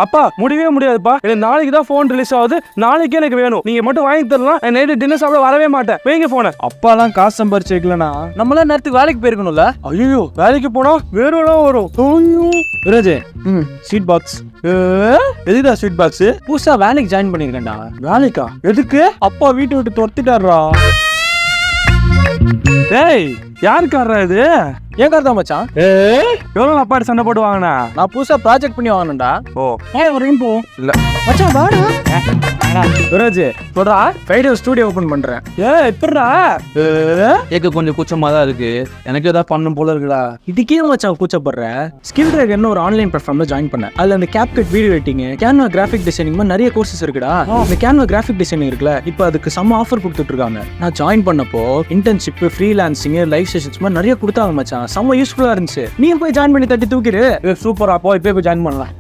அப்பா முடியவே முடியாதுப்பா. எனக்கு நாளைக்கு தான் ஃபோன் ரிலீஸ் ஆகுது. நாளைக்கே எனக்கு வேணும். நீங்க மட்டும் வாங்கி தரலாம். நைட்டு டின்னர் சாப்பிட வரவே மாட்டேன். வைங்க போன. அப்பாலாம் காசு சம்பாரிச்சு வைக்கலனா நம்மளாம் நேரத்துக்கு வேலைக்கு போயிருக்கணும்ல. ஐயோ வேலைக்கு போனா வேறுலாம் வரும். Viraj sweet box. எதுக்குடா ஸ்வீட் பாக்ஸ்? புதுசா வேலைக்கு ஜாயின் பண்ணிருக்கேன்டா. வேலைக்கா? எதுக்கு? அப்பா வீட்டை விட்டு துரத்திட்டாரா. டேய் யாரு காரா இது? ஏன் கார் தான் மச்சான். எவ்வளவு அப்பாடி சண்டை போட்டு வாங்கினா? நான் புதுசா ப்ராஜெக்ட் பண்ணி வாங்கினேன்டா. ஓ வரையும் போ. இல்ல மச்சான் வாடா. விராஜ் சொல்றா ஃப்ரைடே ஸ்டூடியோ ஓபன் பண்றேன். எப்படிடா? ஏக்க கொஞ்சம் கூச்சமா தான் இருக்கு. எனக்கு ஏதாவது பண்ணும் போல இருக்குடா. இதுக்கே மச்சான் கூச்சப்படுற. ஸ்கில் ட்ராகர்னு ஒரு ஆன்லைன் பிளாட்ஃபார்ம்ல ஜாயின் பண்ணேன். அதுல அந்த CapCut video editing, Canva graphic designing மாதிரி நிறைய கோர்சஸ் இருக்குடா. இந்த கேன்வா கிராஃபிக் டிசைனிங் இருக்குல்ல, இப்போ அதுக்கு செம்ம ஆஃபர் கொடுத்துட்டு இருக்காங்க. நான் ஜாயின் பண்ணப்போ இன்டர்ன்ஷிப், ஃப்ரீலான்சிங், லைவ் செஷன்ஸ் மாதிரி நிறைய கொடுத்தாங்க மச்சான். செம்ம யூஸ்ஃபுல்லா இருந்துச்சு. நீ போய் ஜாயின் பண்ணி தட்டி தூக்கிடு. சூப்பரா போ, இப்போ ஜாயின் பண்ணலாம்.